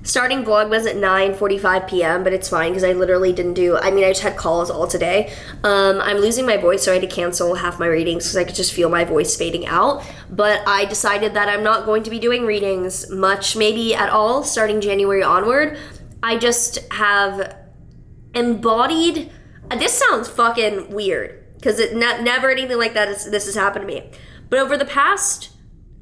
starting vlogmas at 9:45 p.m., but it's fine because I literally didn't do, I just had calls all today. I'm losing my voice, so I had to cancel half my readings because I could just feel my voice fading out. But I decided that I'm not going to be doing readings much, maybe at all, starting January onward. I just have embodied, this sounds fucking weird because never anything like that this has happened to me. But over the past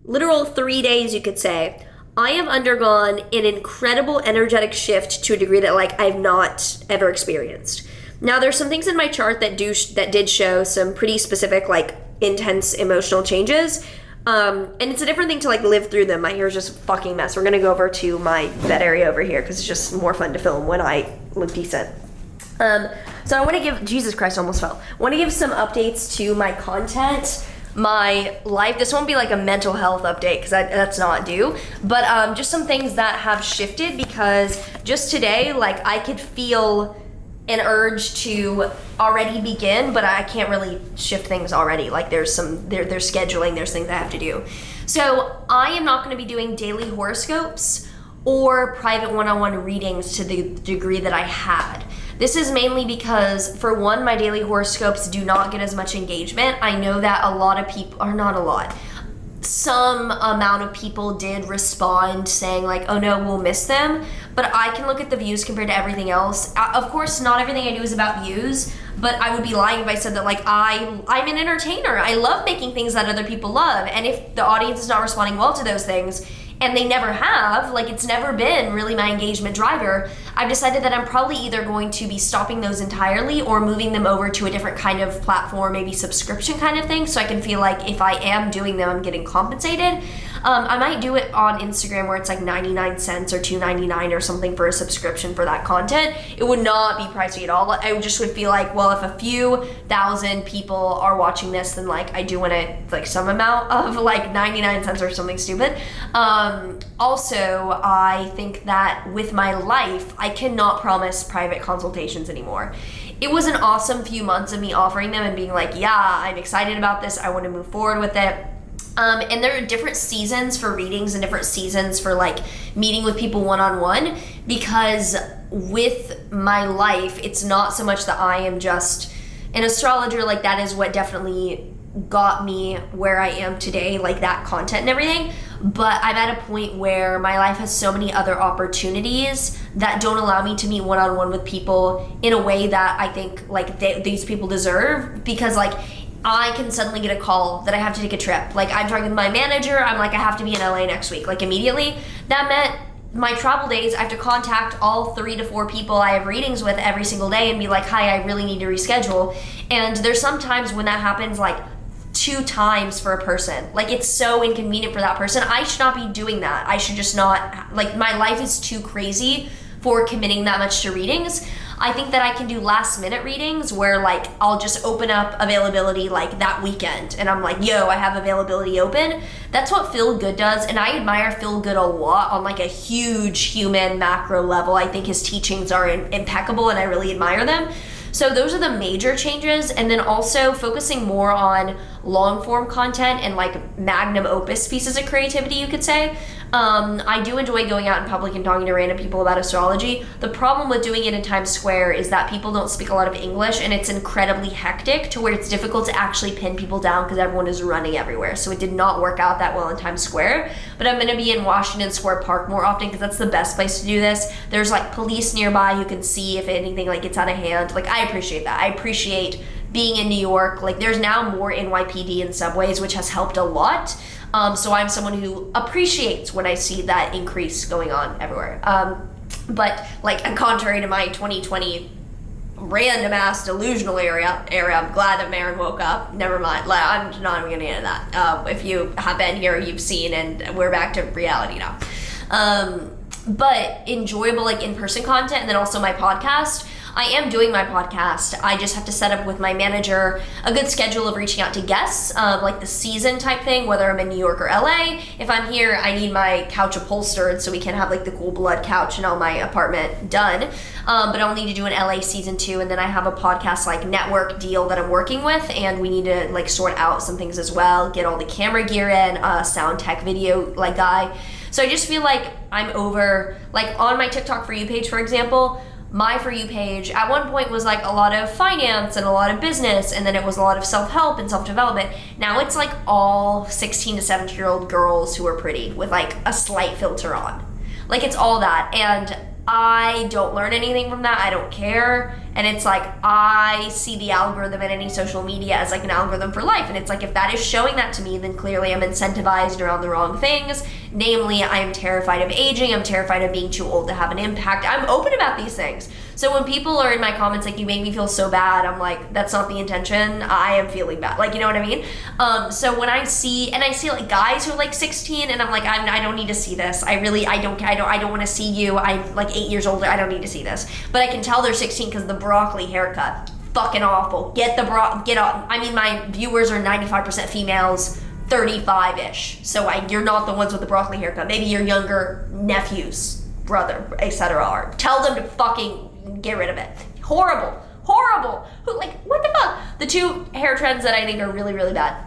literal 3 days, you could say, I have undergone an incredible energetic shift to a degree that I've not ever experienced. Now there's some things in my chart that did show some pretty specific intense emotional changes. And it's a different thing to live through them. My hair is just a fucking mess. We're gonna go over to my bed area over here because it's just more fun to film when I look decent. So I want to give, Jesus Christ, almost fell. I want to give some updates to my content, my life. This won't be a mental health update because that's not due, but just some things that have shifted because just today, I could feel an urge to already begin, but I can't really shift things already. There's scheduling, there's things I have to do. So I am not going to be doing daily horoscopes or private one-on-one readings to the degree that I had. This is mainly because, for one, my daily horoscopes do not get as much engagement. I know that a lot of people, or not a lot, some amount of people did respond saying oh no, we'll miss them, but I can look at the views compared to everything else. Of course, not everything I do is about views, but I would be lying if I said that I'm an entertainer. I love making things that other people love, and if the audience is not responding well to those things, and they never have, it's never been really my engagement driver, I've decided that I'm probably either going to be stopping those entirely or moving them over to a different kind of platform, maybe subscription kind of thing, so I can feel if I am doing them, I'm getting compensated. I might do it on Instagram where it's 99 cents or $2.99 or something for a subscription for that content. It would not be pricey at all. I just would feel well, if a few thousand people are watching this, then I do want to some amount of 99 cents or something stupid. Also, I think that with my life, I cannot promise private consultations anymore. It was an awesome few months of me offering them and being yeah, I'm excited about this, I want to move forward with it. And there are different seasons for readings and different seasons for meeting with people one-on-one, because with my life, it's not so much that I am just an astrologer. That is what definitely got me where I am today, that content and everything. But I'm at a point where my life has so many other opportunities that don't allow me to meet one-on-one with people in a way that I think these people deserve, because I can suddenly get a call that I have to take a trip. I'm talking with my manager, I'm I have to be in LA next week, immediately. That meant my travel days, I have to contact all 3 to 4 people I have readings with every single day and be hi, I really need to reschedule. And there's some times when that happens 2 times for a person. It's so inconvenient for that person. I should not be doing that. I should just not, my life is too crazy for committing that much to readings. I think that I can do last minute readings where I'll just open up availability that weekend and I'm yo, I have availability open. That's what Feel Good does, and I admire Feel Good a lot on a huge human macro level. I think his teachings are impeccable and I really admire them. So those are the major changes, and then also focusing more on long form content and magnum opus pieces of creativity, you could say. I do enjoy going out in public and talking to random people about astrology. The problem with doing it in Times Square is that people don't speak a lot of English, and it's incredibly hectic to where it's difficult to actually pin people down because everyone is running everywhere. So it did not work out that well in Times Square, but I'm gonna be in Washington Square Park more often because that's the best place to do this. There's police nearby who can see if anything gets out of hand. I appreciate that. I appreciate being in New York. There's now more NYPD in subways, which has helped a lot. So I'm someone who appreciates when I see that increase going on everywhere. But contrary to my 2020 random ass delusional era, I'm glad that Maren woke up. Never mind. I'm not even gonna get into that. If you have been here, you've seen, and we're back to reality now. But enjoyable in-person content, and then also my podcast. I am doing my podcast. I just have to set up with my manager a good schedule of reaching out to guests, the season type thing, whether I'm in New York or LA. If I'm here, I need my couch upholstered so we can have the cool blood couch and all my apartment done. But I'll need to do an LA season 2, and then I have a podcast network deal that I'm working with, and we need to sort out some things as well, get all the camera gear in, sound tech video guy. So I just feel like I'm over, like on my TikTok For You page, for example, my For You page at one point was like a lot of finance and a lot of business, and then it was a lot of self-help and self-development. Now it's like all 16 to 17-year-old girls who are pretty with like a slight filter on. Like it's all that, and I don't learn anything from that. I don't care. And it's like, I see the algorithm in any social media as like an algorithm for life. And it's like, if that is showing that to me, then clearly I'm incentivized around the wrong things. Namely, I'm terrified of aging. I'm terrified of being too old to have an impact. I'm open about these things. So when people are in my comments like, you make me feel so bad, I'm like, that's not the intention. I am feeling bad. Like, you know what I mean? So when I see like guys who are like 16 and I'm like, I don't need to see this. I don't want to see you. I'm like 8 years older. I don't need to see this. But I can tell they're 16 because the broccoli haircut, fucking awful. Get off. I mean, my viewers are 95% females, 35-ish. So you're not the ones with the broccoli haircut. Maybe your younger nephews, brother, etc. are. Tell them to fucking get rid of it. Horrible. Who, like, what the fuck? The two hair trends that I think are really, really bad.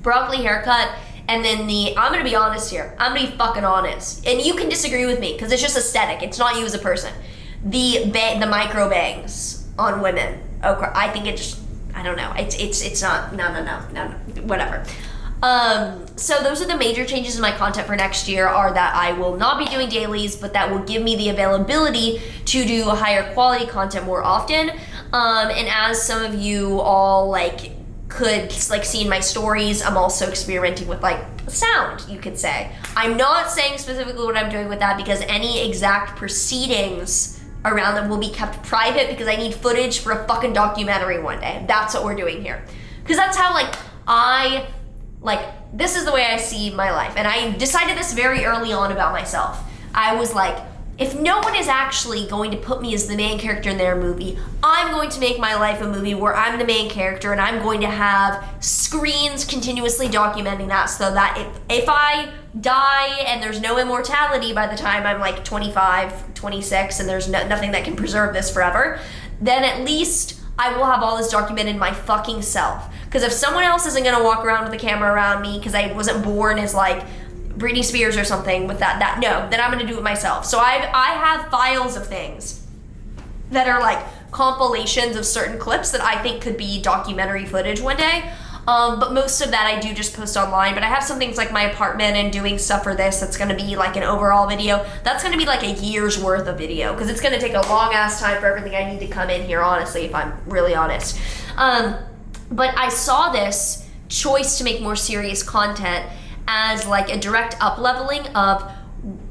Broccoli haircut, and then I'm gonna be honest here. I'm gonna be fucking honest. And you can disagree with me, because it's just aesthetic. It's not you as a person. The micro bangs on women. Okay, I think I don't know. It's not, no, whatever. So those are the major changes in my content for next year, are that I will not be doing dailies, but that will give me the availability to do higher quality content more often. And as some of you all like could like see in my stories, I'm also experimenting with like sound, you could say. I'm not saying specifically what I'm doing with that, because any exact proceedings around them will be kept private, because I need footage for a fucking documentary one day. That's what we're doing here. Because that's how this is the way I see my life. And I decided this very early on about myself. I was like, if no one is actually going to put me as the main character in their movie, I'm going to make my life a movie where I'm the main character, and I'm going to have screens continuously documenting that, so that if I die and there's no immortality by the time I'm like 25, 26, and there's nothing that can preserve this forever, then at least I will have all this documented my fucking self. Because if someone else isn't gonna walk around with a camera around me because I wasn't born as like Britney Spears or something with that no, then I'm gonna do it myself. So I have files of things that are like compilations of certain clips that I think could be documentary footage one day. But most of that I do just post online. But I have some things like my apartment and doing stuff for this that's gonna be like an overall video. That's gonna be like a year's worth of video, because it's gonna take a long ass time for everything I need to come in here, honestly, if I'm really honest. But I saw this choice to make more serious content as like a direct up-leveling of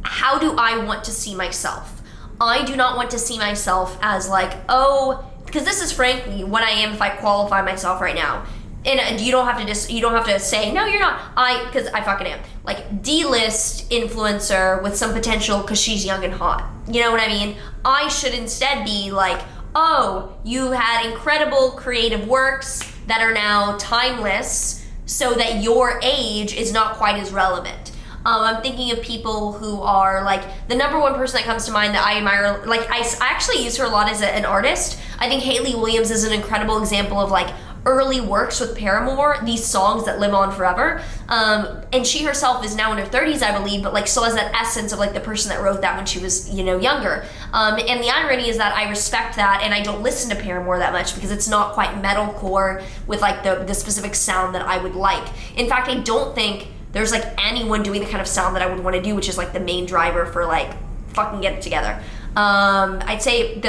how do I want to see myself. I do not want to see myself as like, oh, because this is frankly what I am if I qualify myself right now. And you don't have to say, no, you're not. Because I fucking am. Like, D-list influencer with some potential because she's young and hot. You know what I mean? I should instead be like, oh, you had incredible creative works that are now timeless, so that your age is not quite as relevant. I'm thinking of people who are like, the number one person that comes to mind that I admire, like I actually use her a lot as an artist. I think Hayley Williams is an incredible example of like early works with Paramore, these songs that live on forever. And she herself is now in her 30s, I believe, but like still has that essence of like the person that wrote that when she was, younger. And the irony is that I respect that, and I don't listen to Paramore that much because it's not quite metalcore with like the specific sound that I would like. In fact, I don't think there's like anyone doing the kind of sound that I would want to do, which is like the main driver for like fucking get it together. I'd say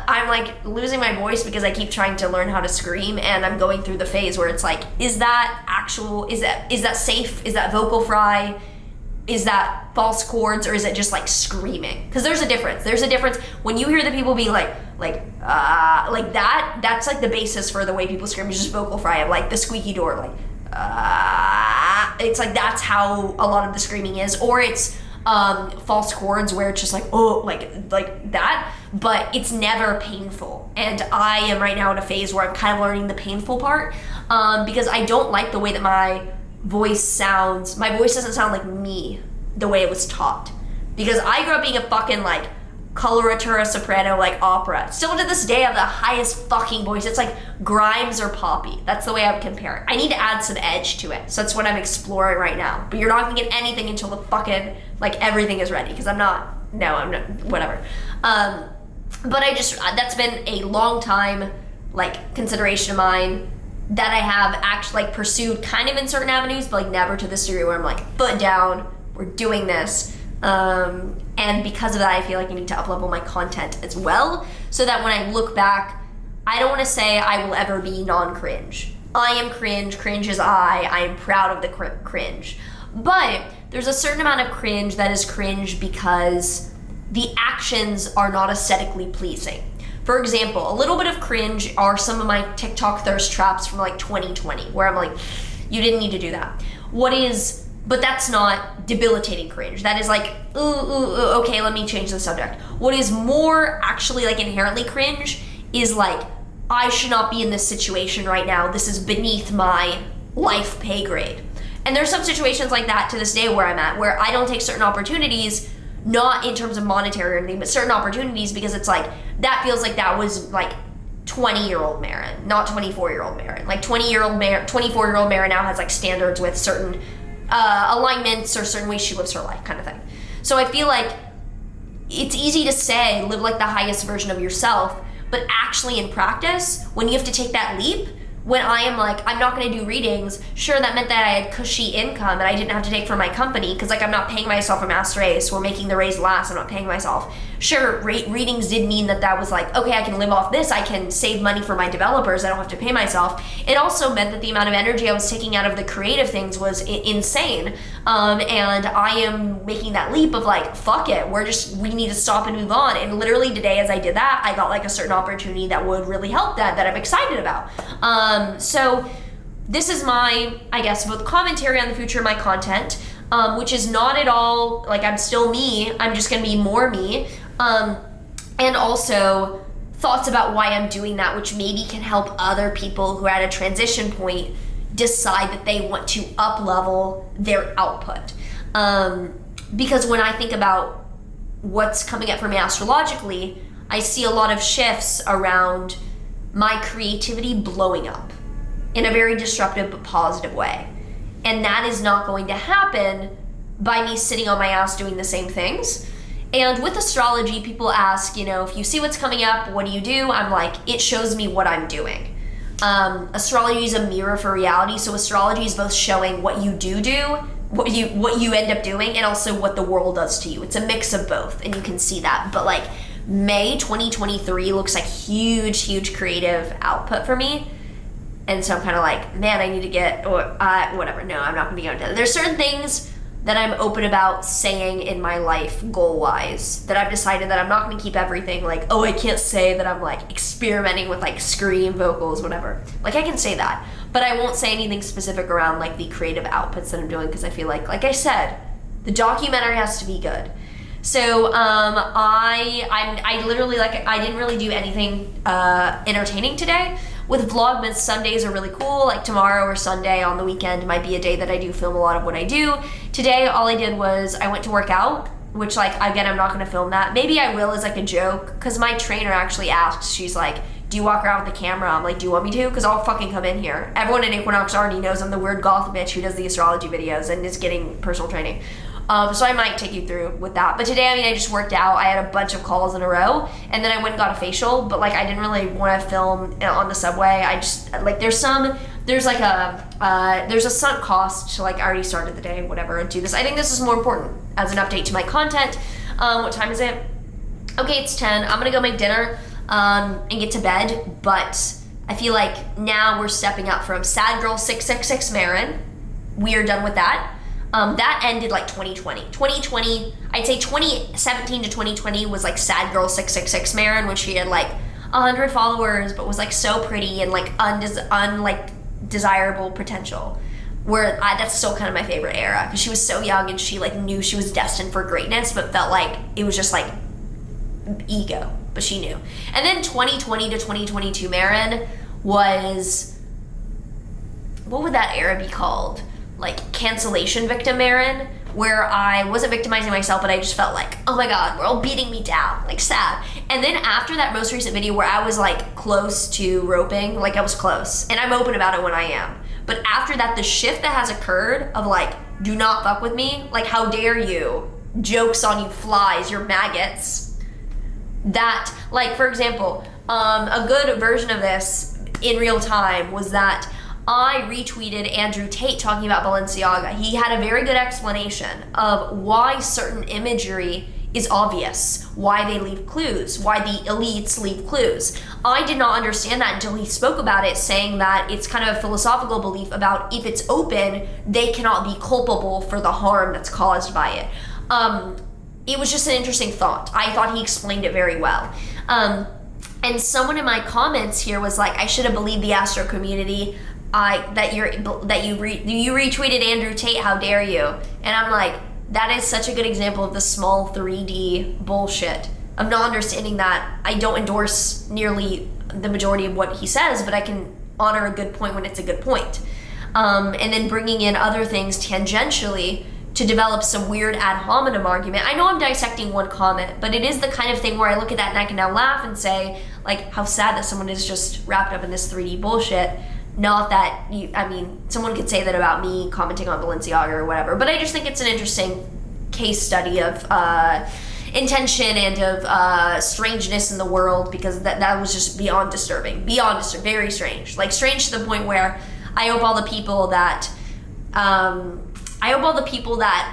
I'm like losing my voice because I keep trying to learn how to scream, and I'm going through the phase where it's like, is that safe? Is that vocal fry? Is that false chords, or is it just like screaming? Because there's a difference. There's a difference when you hear the people being like that. That's like the basis for the way people scream is just vocal fry, of like the squeaky door, like it's like that's how a lot of the screaming is, or it's false chords where it's just like, oh, like that, but it's never painful. And I am right now in a phase where I'm kind of learning the painful part, because I don't like the way that my voice sounds. My voice doesn't sound like me the way it was taught, because I grew up being a fucking like coloratura soprano, like opera. Still to this day I have the highest fucking voice. It's like Grimes or Poppy. That's the way I would compare it. I need to add some edge to it. So that's what I'm exploring right now. But you're not gonna get anything until the fucking, like, everything is ready, because I'm not, whatever. But that's been a long time, like, consideration of mine that I have actually, like, pursued kind of in certain avenues, but, like, never to this degree where I'm like, foot down, we're doing this. And because of that, I feel like I need to up-level my content as well, so that when I look back, I don't want to say I will ever be non-cringe. I am cringe, cringe is I am proud of the cringe. But there's a certain amount of cringe that is cringe because the actions are not aesthetically pleasing. For example, a little bit of cringe are some of my TikTok thirst traps from like 2020, where I'm like, you didn't need to do that. But that's not debilitating cringe. That is like, ooh, okay, let me change the subject. What is more actually like inherently cringe is like, I should not be in this situation right now. This is beneath my life pay grade. And there's some situations like that to this day where I'm at, where I don't take certain opportunities, not in terms of monetary or anything, but certain opportunities, because it's like, that feels like that was like 20-year-old Maren, not 24-year-old Maren. Like 24-year-old Maren now has like standards with certain alignments or certain ways she lives her life, kind of thing. So I feel like it's easy to say live like the highest version of yourself, but actually in practice, when you have to take that leap, when I am like, I'm not going to do readings, sure, that meant that I had cushy income that I didn't have to take from my company, because like I'm not paying myself a master raise, we're making the raise last, I'm not paying myself. Sure, readings did mean that was like, okay, I can live off this, I can save money for my developers, I don't have to pay myself. It also meant that the amount of energy I was taking out of the creative things was insane. And I am making that leap of like, fuck it, we need to stop and move on. And literally today as I did that, I got like a certain opportunity that would really help that I'm excited about. So this is my, I guess, both commentary on the future of my content, which is not at all, like I'm still me, I'm just gonna be more me, and also thoughts about why I'm doing that, which maybe can help other people who are at a transition point decide that they want to up-level their output. Because when I think about what's coming up for me astrologically, I see a lot of shifts around my creativity blowing up in a very disruptive but positive way. And that is not going to happen by me sitting on my ass doing the same things. And with astrology, people ask, if you see what's coming up, what do you do? I'm like, it shows me what I'm doing. Astrology is a mirror for reality, so astrology is both showing what you do, what you end up doing, and also what the world does to you. It's a mix of both, and you can see that. But like May 2023 looks like huge creative output for me. And so I'm kind of like, man, I need to get, whatever. No, I'm not going to go into that. There's certain things that I'm open about saying in my life goal-wise that I've decided that I'm not going to keep everything like, I can't say that I'm like experimenting with like scream vocals, whatever. Like I can say that, but I won't say anything specific around like the creative outputs that I'm doing, because I feel like I said, the documentary has to be good. So I literally, like, I didn't really do anything entertaining today. With vlogmas, Sundays are really cool. Like tomorrow or Sunday on the weekend might be a day that I do film a lot of what I do. Today, all I did was I went to work out, which like, again, I'm not gonna film that. Maybe I will as like a joke, because my trainer actually asked, she's like, do you walk around with the camera? I'm like, do you want me to? Because I'll fucking come in here. Everyone in Equinox already knows I'm the weird goth bitch who does the astrology videos and is getting personal training. So I might take you through with that. But today, I just worked out. I had a bunch of calls in a row, and then I went and got a facial, but like I didn't really want to film on the subway. I just, like, there's a sunk cost to, like, I already started the day, whatever, and do this. I think this is more important as an update to my content. What time is it? Okay, it's 10. I'm gonna go make dinner and get to bed, but I feel like now we're stepping up from Sad Girl 666 Maren. We are done with that. That ended like 2020. 2020, I'd say 2017 to 2020 was like Sad Girl 666 Maren, when she had like 100 followers, but was like so pretty and like desirable potential. Where that's still kind of my favorite era, because she was so young and she like knew she was destined for greatness, but felt like it was just like ego, but she knew. And then 2020 to 2022 Maren was, what would that era be called? Like cancellation victim Maren, where I wasn't victimizing myself, but I just felt like, oh my God, we're all beating me down, like sad. And then after that most recent video where I was like close to roping, like I was close, and I'm open about it when I am. But after that, the shift that has occurred of like, do not fuck with me, like how dare you, jokes on you flies, you're maggots. That, like for example, a good version of this in real time was that I retweeted Andrew Tate talking about Balenciaga. He had a very good explanation of why certain imagery is obvious, why they leave clues, why the elites leave clues. I did not understand that until he spoke about it, saying that it's kind of a philosophical belief about if it's open, they cannot be culpable for the harm that's caused by it. It was just an interesting thought. I thought he explained it very well. And someone in my comments here was like, I should have believed the astro community. You retweeted Andrew Tate, how dare you? And I'm like, that is such a good example of the small 3D bullshit. I'm not understanding that. I don't endorse nearly the majority of what he says, but I can honor a good point when it's a good point. And then bringing in other things tangentially to develop some weird ad hominem argument. I know I'm dissecting one comment, but it is the kind of thing where I look at that and I can now laugh and say, like, how sad that someone is just wrapped up in this 3D bullshit. Not that someone could say that about me commenting on Balenciaga or whatever, but I just think it's an interesting case study of intention and of strangeness in the world, because that was just beyond disturbing, very strange. Like strange to the point where I hope all the people that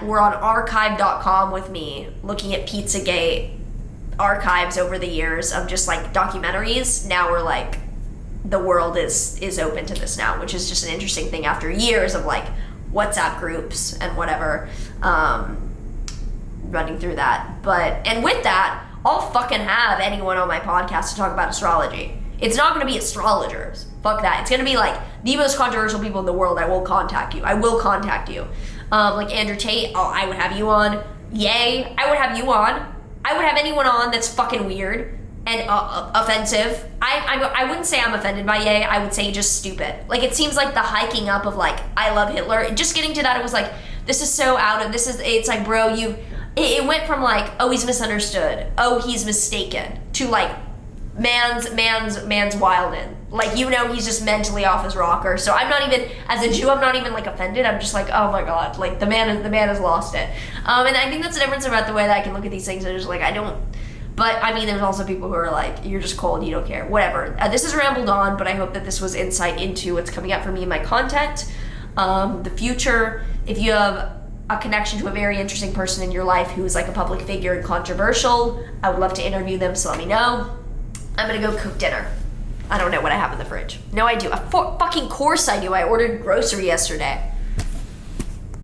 were on archive.com with me looking at Pizzagate archives over the years of just like documentaries, now we're like, the world is open to this now, which is just an interesting thing after years of like WhatsApp groups and whatever, running through that. And with that, I'll fucking have anyone on my podcast to talk about astrology. It's not going to be astrologers. Fuck that. It's going to be like the most controversial people in the world. I will contact you. Like Andrew Tate, I would have you on. Yay, I would have you on. I would have anyone on that's fucking weird and offensive. I wouldn't say I'm offended by Ye. I would say just stupid. Like it seems like the hiking up of like I love Hitler. Just getting to that, it was like this is so out of this is. It's like bro, it went from like oh he's misunderstood, oh he's mistaken, to like man's wildin'. Like he's just mentally off his rocker. So I'm not even, as a Jew, I'm not even like offended. I'm just like oh my God, like the man has lost it. And I think that's the difference about the way that I can look at these things. And just like I don't. But I mean, there's also people who are like, you're just cold, you don't care, whatever. This is rambled on, but I hope that this was insight into what's coming up for me in my content. The future, if you have a connection to a very interesting person in your life who is like a public figure and controversial, I would love to interview them, so let me know. I'm gonna go cook dinner. I don't know what I have in the fridge. No, I do. Fucking course I do. I ordered grocery yesterday.